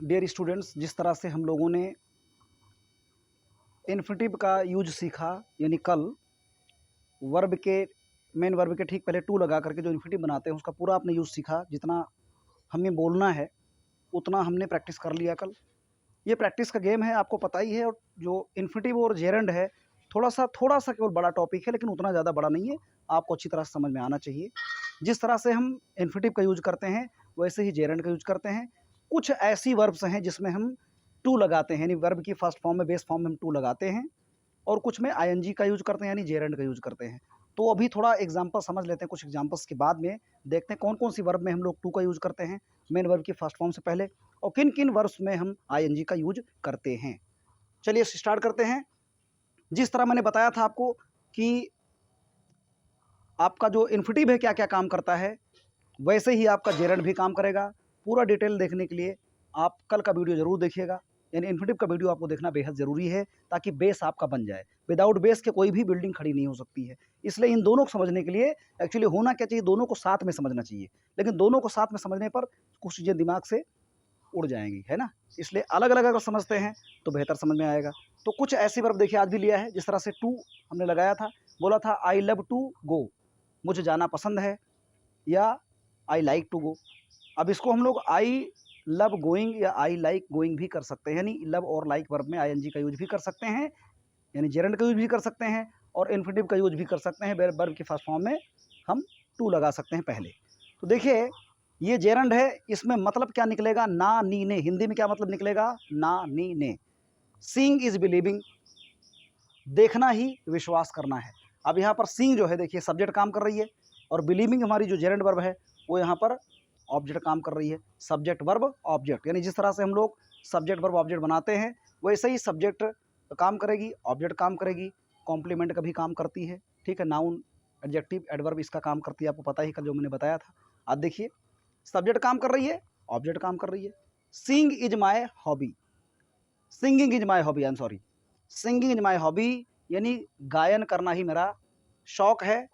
Dear students, जिस तरह से हम लोगों ने इन्फिनिटिव का यूज सीखा, यानी कल वर्ब के मेन वर्ब के ठीक पहले टू लगा करके जो इन्फिनिटिव बनाते हैं उसका पूरा आपने यूज सीखा। जितना हमें बोलना है उतना हमने प्रैक्टिस कर लिया कल। ये प्रैक्टिस का गेम है, आपको पता ही है। और जो इन्फिनिटिव और जेरेंड है थोड़ा सा केवल बड़ा टॉपिक है, लेकिन उतना ज़्यादा बड़ा नहीं है, आपको अच्छी तरह से समझ में आना चाहिए। जिस तरह से हम इन्फिनिटिव का यूज करते हैं वैसे ही जेरेंड का यूज करते हैं। कुछ ऐसी वर्ब्स हैं जिसमें हम टू लगाते हैं, यानी वर्ब की फर्स्ट फॉर्म में बेस फॉर्म में हम टू लगाते हैं, और कुछ में आईएनजी का यूज करते हैं, यानी जेरेंड का यूज करते हैं। तो अभी थोड़ा एग्जांपल समझ लेते हैं। कुछ एग्जांपल्स के बाद में देखते हैं कौन कौन सी वर्ब में हम लोग टू का यूज करते हैं मेन वर्ब की फर्स्ट फॉर्म से पहले, और किन किन वर्ब्स में हम आईएनजी का यूज करते हैं। चलिए स्टार्ट करते हैं। जिस तरह मैंने बताया था आपको कि आपका जो इन्फिनिटिव है क्या क्या काम करता है, वैसे ही आपका जेरेंड भी काम करेगा। पूरा डिटेल देखने के लिए आप कल का वीडियो जरूर देखिएगा, यानी इन्फिनिटिव का वीडियो आपको देखना बेहद ज़रूरी है, ताकि बेस आपका बन जाए। विदाउट बेस के कोई भी बिल्डिंग खड़ी नहीं हो सकती है। इसलिए इन दोनों को समझने के लिए एक्चुअली होना क्या चाहिए, दोनों को साथ में समझना चाहिए। लेकिन दोनों को साथ में समझने पर कुछ चीज़ें दिमाग से उड़ जाएंगी, है ना। इसलिए अलग अलग अगर समझते हैं तो बेहतर समझ में आएगा। तो कुछ ऐसी वर्ब देखिए आज भी लिया है। जिस तरह से टू हमने लगाया था, बोला था आई लव टू गो, मुझे जाना पसंद है, या आई लाइक टू गो। अब इसको हम लोग आई लव गोइंग या आई लाइक गोइंग भी कर सकते हैं, यानी लव और लाइक वर्ब में आईएनजी का यूज भी कर सकते हैं, यानी जेरेंड का यूज भी कर सकते हैं, और इन्फिनिटिव का यूज भी कर सकते हैं। वर्ब की फर्स्ट फॉर्म में हम टू लगा सकते हैं पहले। तो देखिए ये जेरेंड है, इसमें मतलब क्या निकलेगा, ना नी ने। हिंदी में क्या मतलब निकलेगा, ना नी ने। सीइंग इज बिलीविंग, देखना ही विश्वास करना है। अब यहाँ पर सीइंग जो है देखिए सब्जेक्ट काम कर रही है, और बिलीविंग हमारी जो जेरेंड वर्ब है वो यहाँ पर ऑब्जेक्ट काम कर रही है। सब्जेक्ट वर्ब ऑब्जेक्ट, यानी जिस तरह से हम लोग सब्जेक्ट वर्ब ऑब्जेक्ट बनाते हैं वैसे ही सब्जेक्ट काम करेगी, ऑब्जेक्ट काम करेगी, कॉम्प्लीमेंट का भी काम करती है। ठीक है, नाउन एडजेक्टिव एडवर्ब इसका काम करती है, आपको पता ही कल जो मैंने बताया था। आज देखिए सब्जेक्ट काम कर रही है, ऑब्जेक्ट काम कर रही है। Sing is my hobby, singing is my hobby, I am sorry, singing is my hobby, यानी गायन करना ही मेरा शौक है।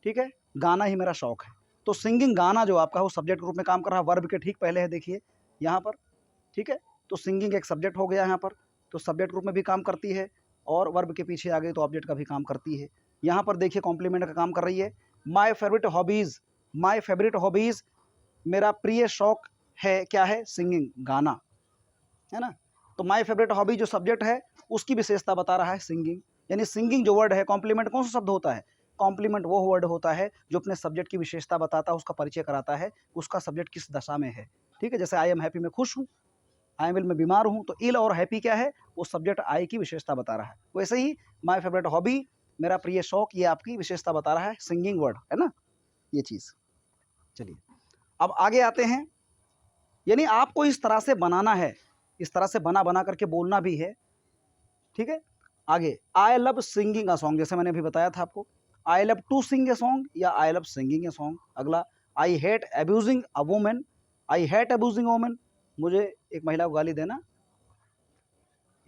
ठीक है, गाना ही मेरा शौक है। तो सिंगिंग गाना जो आपका वो सब्जेक्ट रूप में काम कर रहा है, वर्ब के ठीक पहले है देखिए यहाँ पर। ठीक है, तो सिंगिंग एक सब्जेक्ट हो गया यहाँ पर, तो सब्जेक्ट रूप में भी काम करती है, और वर्ब के पीछे आ गई तो ऑब्जेक्ट का भी काम करती है। यहाँ पर देखिए कॉम्प्लीमेंट का काम कर रही है। My favourite hobbies, my favourite hobbies, मेरा प्रिय शौक है, क्या है, सिंगिंग, गाना, है ना। तो माई फेवरेट हॉबी जो सब्जेक्ट है उसकी विशेषता बता रहा है सिंगिंग, यानी सिंगिंग जो वर्ड है, कॉम्प्लीमेंट कौन सा शब्द होता है, कॉम्प्लीमेंट वो वर्ड होता है जो अपने सब्जेक्ट की विशेषता बताता है, उसका परिचय कराता है, उसका सब्जेक्ट किस दशा में है। ठीक है, जैसे आई एम हैप्पी, मैं खुश हूँ, आई एम इल, मैं बीमार हूँ, तो इल और हैप्पी क्या है, वो सब्जेक्ट आई की विशेषता बता रहा है। वैसे ही माई फेवरेट हॉबी, मेरा प्रिय शौक, ये आपकी विशेषता बता रहा है, सिंगिंग वर्ड, है ना, ये चीज़। चलिए अब आगे आते हैं, यानी आपको इस तरह से बनाना है, इस तरह से बना बना करके बोलना भी है। ठीक है, आगे I love singing a song, जैसे मैंने अभी बताया था आपको, I love to sing a song या I love singing a song. अगला I hate abusing a women, I hate abusing a women, मुझे एक महिला को गाली देना,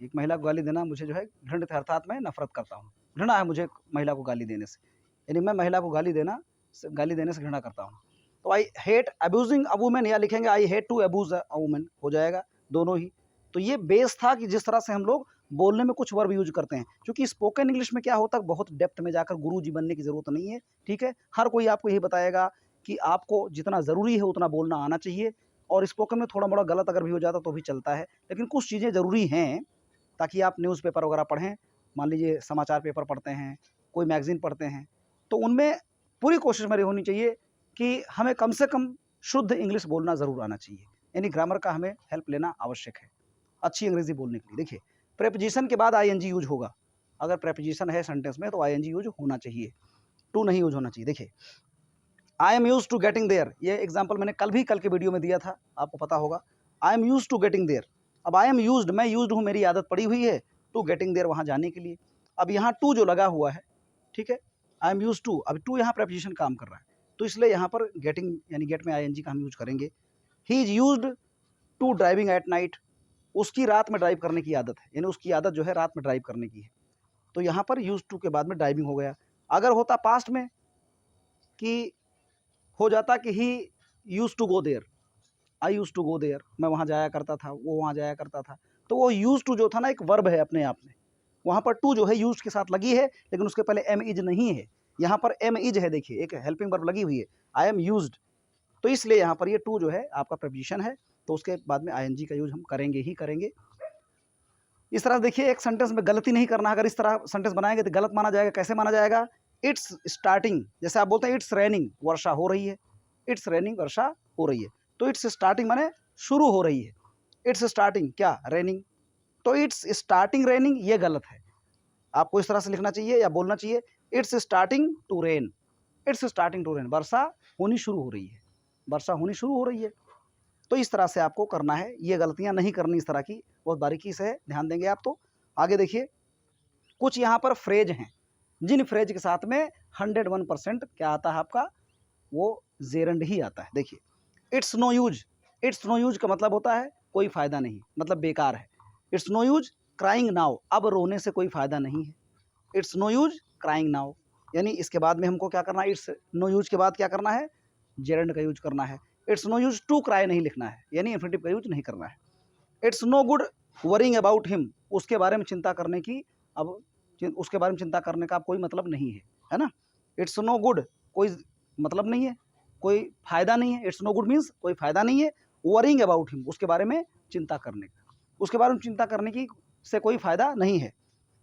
एक महिला को गाली देना मुझे जो है घृणित है, अर्थात मैं नफरत करता हूँ, घृणा है मुझे महिला को गाली देने से, यानी मैं महिला को गाली देने से घृणा करता हूँ। तो I hate abusing a women, या लिखेंगे I hate to abuse a women, हो जाएगा दोनों ही। तो ये बेस था कि जिस तरह से हम लोग बोलने में कुछ वर्ब यूज करते हैं, क्योंकि स्पोकन इंग्लिश में क्या होता है, बहुत डेप्थ में जाकर गुरु जी बनने की जरूरत नहीं है। ठीक है, हर कोई आपको यही बताएगा कि आपको जितना ज़रूरी है उतना बोलना आना चाहिए, और स्पोकन में थोड़ा मोड़ा गलत अगर भी हो जाता तो भी चलता है, लेकिन कुछ चीज़ें ज़रूरी हैं, ताकि आप न्यूज़पेपर वगैरह पढ़ें, मान लीजिए समाचार पेपर पढ़ते हैं, कोई मैगज़ीन पढ़ते हैं, तो उनमें पूरी कोशिश मेरी होनी चाहिए कि हमें कम से कम शुद्ध इंग्लिश बोलना ज़रूर आना चाहिए, यानी ग्रामर का हमें हेल्प लेना आवश्यक है अच्छी अंग्रेजी बोलने के लिए। देखिए प्रेपोजिशन के बाद आईएनजी यूज होगा, अगर प्रेपोजिशन है सेंटेंस में तो आईएनजी यूज होना चाहिए, टू नहीं यूज होना चाहिए। देखिए I am use to getting there, ये एग्जाम्पल मैंने कल के वीडियो में दिया था, आपको पता होगा। I am use to getting there, अब आई एम यूज्ड, मैं यूज्ड हूँ, मेरी आदत पड़ी हुई है, टू गेटिंग देयर, वहाँ जाने के लिए। अब यहाँ टू जो लगा हुआ है, ठीक है, आई एम यूज टू, अब टू यहाँ प्रेपोजिशन काम कर रहा है, तो इसलिए यहाँ पर गेटिंग यानी गेट में आईएनजी का हम यूज करेंगे। He is used to driving at night, उसकी रात में ड्राइव करने की आदत है, यानी उसकी आदत जो है रात में ड्राइव करने की है, तो यहाँ पर यूज टू के बाद में ड्राइविंग हो गया। अगर होता पास्ट में कि हो जाता कि he use to go there, I use to go there, मैं वहाँ जाया करता था, वो वहाँ जाया करता था। तो वो यूज टू जो था ना एक वर्ब है अपने आप में, वहाँ पर टू जो है यूज के साथ लगी है, लेकिन उसके पहले एम इज नहीं है। यहाँ पर एम इज है, देखिए एक हेल्पिंग वर्ब लगी हुई है, आई एम यूज्ड, तो इसलिए यहाँ पर ये टू जो है आपका प्रेपोजिशन है, तो उसके बाद में आईएनजी का यूज हम करेंगे ही करेंगे। इस तरह देखिए एक सेंटेंस में गलती नहीं करना, अगर इस तरह सेंटेंस बनाएंगे तो गलत माना जाएगा। कैसे माना जाएगा? इट्स स्टार्टिंग, जैसे आप बोलते हैं इट्स रेनिंग, वर्षा हो रही है, इट्स रेनिंग, वर्षा हो रही है, तो इट्स स्टार्टिंग माने शुरू हो रही है, इट्स स्टार्टिंग क्या रेनिंग, तो इट्स स्टार्टिंग रेनिंग, ये गलत है। आपको इस तरह से लिखना चाहिए या बोलना चाहिए it's starting to rain, it's starting to rain, वर्षा होनी शुरू हो रही है, वर्षा होनी शुरू हो रही है। तो इस तरह से आपको करना है, ये गलतियां नहीं करनी इस तरह की, बहुत बारीकी से ध्यान देंगे आप। तो आगे देखिए कुछ यहाँ पर फ्रेज हैं, जिन फ्रेज के साथ में 101% क्या आता है आपका, वो जेरंड ही आता है। देखिए it's no use, it's no use का मतलब होता है कोई फायदा नहीं, मतलब बेकार है। It's no use crying now, अब रोने से कोई फायदा नहीं है। It's no use crying now, यानी इसके बाद में हमको क्या करना है, इट्स नो यूज के बाद क्या करना है, जेरंड का यूज करना है। It's no use to cry नहीं लिखना है, यानी इन्फिनिटिव का यूज नहीं करना है। It's no good worrying about him, उसके बारे में चिंता करने की, अब उसके बारे में चिंता करने का कोई मतलब नहीं है ना। इट्स नो गुड, कोई मतलब नहीं है, कोई फायदा नहीं है। इट्स नो गुड मीन्स कोई फायदा नहीं है। वरिंग अबाउट हिम, उसके बारे में चिंता करने का, उसके बारे में चिंता करने की से कोई फायदा नहीं है।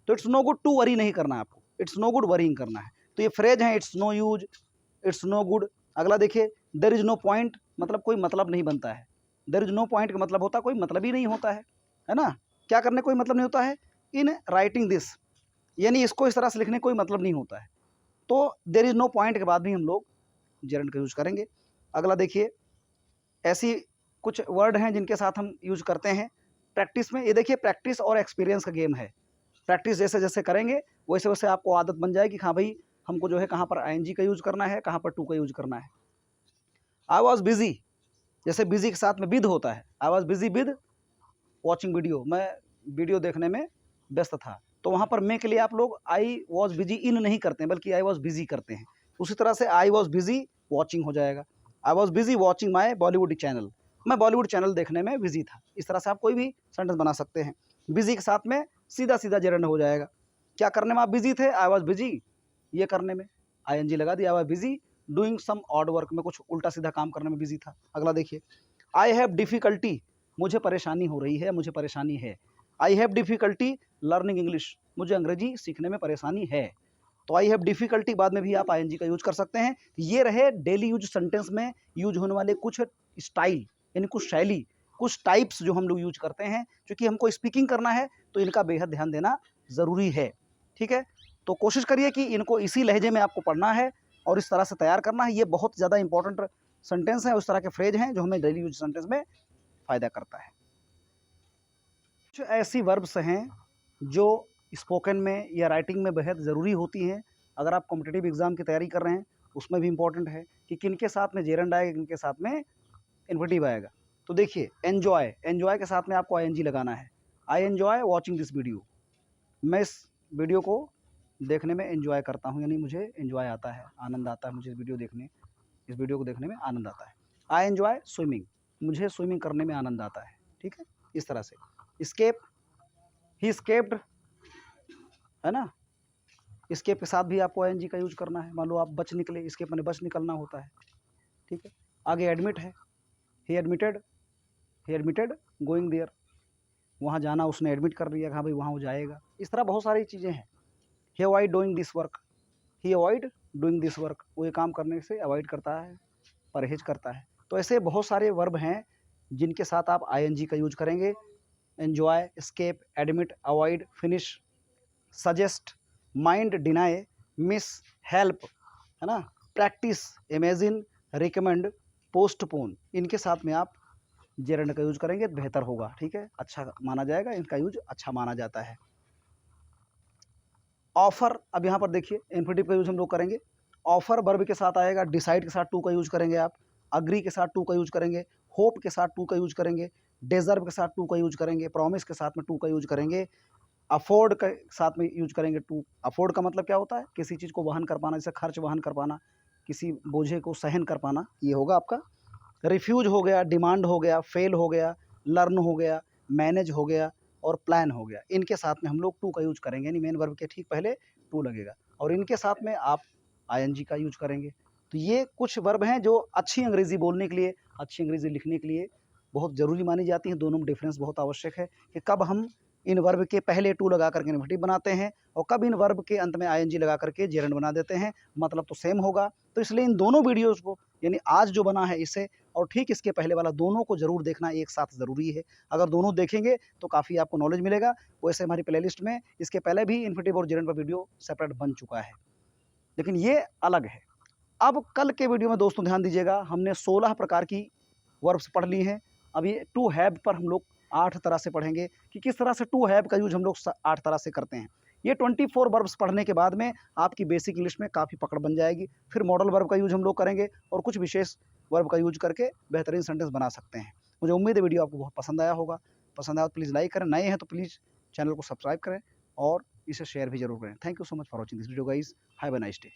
तो it's no good to worry नहीं करना है आपको, इट्स नो गुड वरिंग करना है। तो ये फ्रेज है it's no use, it's no good. अगला देखिए देयर इज नो पॉइंट, मतलब कोई मतलब नहीं बनता है। देयर इज नो पॉइंट का मतलब होता है कोई मतलब ही नहीं होता है ना। क्या करने कोई मतलब नहीं होता है, इन राइटिंग दिस, यानी इसको इस तरह से लिखने कोई मतलब नहीं होता है। तो देयर इज नो पॉइंट के बाद भी हम लोग जेरंड का यूज करेंगे। अगला देखिए ऐसी कुछ वर्ड हैं जिनके साथ हम यूज करते हैं प्रैक्टिस में। ये देखिए प्रैक्टिस और एक्सपीरियंस का गेम है। प्रैक्टिस जैसे जैसे करेंगे वैसे वैसे आपको आदत बन जाएगी कि हाँ भाई हमको जो है कहाँ पर आईएनजी का यूज करना है, कहाँ पर टू का यूज करना है। आई वॉज बिजी, जैसे बिजी के साथ में विद होता है, आई was busy with watching video, मैं वीडियो देखने में व्यस्त था। तो वहाँ पर मैं के लिए आप लोग आई वॉज बिजी इन नहीं करते हैं, बल्कि आई वॉज बिजी करते हैं। उसी तरह से आई वॉज बिजी वॉचिंग हो जाएगा। आई was busy watching my Bollywood channel, मैं बॉलीवुड चैनल देखने में बिजी था। इस तरह से आप कोई भी सेंटेंस बना सकते हैं। बिजी के साथ में सीधा सीधा जेरंड हो जाएगा। क्या करने में आप बिजी थे, आई वॉज बिजी ये करने में आईएनजी लगा दिया। I was busy doing some odd work, में कुछ उल्टा सीधा काम करने में बिजी था। अगला देखिए आई हैव डिफिकल्टी, मुझे परेशानी हो रही है, मुझे परेशानी है। I have difficulty learning English, मुझे अंग्रेजी सीखने में परेशानी है। तो आई हैव डिफिकल्टी बाद में भी आप आईएनजी का यूज कर सकते हैं। ये रहे डेली यूज सेंटेंस में यूज होने वाले कुछ स्टाइल, यानी कुछ शैली, कुछ टाइप्स जो हम लोग यूज करते हैं। क्योंकि हमको स्पीकिंग करना है तो इनका बेहद ध्यान देना ज़रूरी है। ठीक है, तो कोशिश करिए कि इनको इसी लहजे में आपको पढ़ना है और इस तरह से तैयार करना है। ये बहुत ज़्यादा इंपॉर्टेंट सेंटेंस है, उस तरह के फ्रेज हैं जो हमें डेली यूज सेंटेंस में फ़ायदा करता है। कुछ ऐसी वर्ब्स हैं जो स्पोकन में या राइटिंग में बेहद ज़रूरी होती हैं। अगर आप कॉम्पिटिटिव एग्ज़ाम की तैयारी कर रहे हैं उसमें भी इम्पोर्टेंट है कि किन के साथ में जेरंड आएगा, किन के साथ में इन्फिनिटिव आएगा। तो देखिए एन्जॉय, एन्जॉय के साथ में आपको आईएनजी लगाना है। I enjoy watching this video, मैं इस वीडियो को देखने में एन्जॉय करता हूँ, यानी मुझे एन्जॉय आता है, आनंद आता है मुझे इस वीडियो को देखने में आनंद आता है। आई एन्जॉय स्विमिंग, मुझे स्विमिंग करने में आनंद आता है। ठीक है, इस तरह से। स्केप, ही स्केप्ड, है ना। स्केप के साथ भी आपको आईएनजी का यूज करना है। मान लो आप बच निकले, स्केप मैंने बच निकलना होता है। ठीक है, आगे एडमिट है, ही एडमिटेड गोइंग देयर, वहाँ जाना उसने एडमिट कर लिया, हाँ भाई वहाँ वो जाएगा। इस तरह बहुत सारी चीज़ें हैं। He avoid doing this work, he avoid doing this work, वो ये काम करने से अवॉइड करता है, परहेज करता है। तो ऐसे बहुत सारे वर्ब हैं जिनके साथ आप आईएनजी का यूज करेंगे। Enjoy, escape, admit, avoid, finish, suggest, mind, deny, miss, help, है ना, प्रैक्टिस, इमेजिन, रिकमेंड, पोस्टपोन, इनके साथ में आप जेरंड का यूज करेंगे बेहतर होगा। ठीक है, अच्छा माना जाएगा, इनका यूज अच्छा माना जाता है। ऑफर, अब यहाँ पर देखिए इन्फिनिटिव का यूज हम लोग करेंगे। ऑफर वर्ब के साथ आएगा, डिसाइड के साथ टू का यूज करेंगे आप, अग्री के साथ टू का यूज करेंगे, होप के साथ टू का यूज करेंगे, डिजर्व के साथ टू का यूज करेंगे, प्रॉमिस के साथ में टू का यूज करेंगे, अफोर्ड के साथ में यूज करेंगे टू। अफोर्ड का मतलब क्या होता है, किसी चीज़ को वहन कर पाना, जैसे खर्च वहन कर पाना, किसी बोझे को सहन कर पाना, ये होगा आपका रिफ्यूज हो गया, डिमांड हो गया, फेल हो गया, लर्न हो गया, मैनेज हो गया और प्लान हो गया। इनके साथ में हम लोग टू का यूज करेंगे, यानी मेन वर्ब के ठीक पहले टू लगेगा और इनके साथ में आप आईएनजी का यूज करेंगे। तो ये कुछ वर्ब हैं जो अच्छी अंग्रेजी बोलने के लिए, अच्छी अंग्रेजी लिखने के लिए बहुत ज़रूरी मानी जाती हैं। दोनों में डिफरेंस बहुत आवश्यक है कि कब हम इन वर्ब के पहले टू लगा करके इन्फिनिटिव बनाते हैं और कब इन वर्ब के अंत में आईएनजी लगा करके जेरेंड बना देते हैं, मतलब तो सेम होगा। तो इसलिए इन दोनों वीडियोज़ को, यानी आज जो बना है इसे और ठीक इसके पहले वाला, दोनों को ज़रूर देखना एक साथ ज़रूरी है। अगर दोनों देखेंगे तो काफ़ी आपको नॉलेज मिलेगा। वैसे हमारी प्लेलिस्ट में इसके पहले भी इन्फिनिटिव और जेरेंड पर वीडियो सेपरेट बन चुका है, लेकिन ये अलग है। अब कल के वीडियो में दोस्तों ध्यान दीजिएगा, हमने 16 प्रकार की वर्ब्स पढ़ ली हैं। अब ये टू हैव पर हम लोग 8 तरह से पढ़ेंगे कि किस तरह से टू हैव का यूज हम लोग 8 तरह से करते हैं। ये 24 वर्ब्स पढ़ने के बाद में आपकी बेसिक इंग्लिश में काफ़ी पकड़ बन जाएगी। फिर मॉडल वर्ब का यूज हम लोग करेंगे और कुछ विशेष वर्ब का यूज करके बेहतरीन सेंटेंस बना सकते हैं। मुझे उम्मीद है वीडियो आपको बहुत पसंद आया होगा। पसंद आया तो प्लीज़ लाइक करें, नए हैं तो प्लीज़ चैनल को सब्सक्राइब करें और इसे शेयर भी जरूर करें। Thank you so much for watching this video guys. Have a nice day.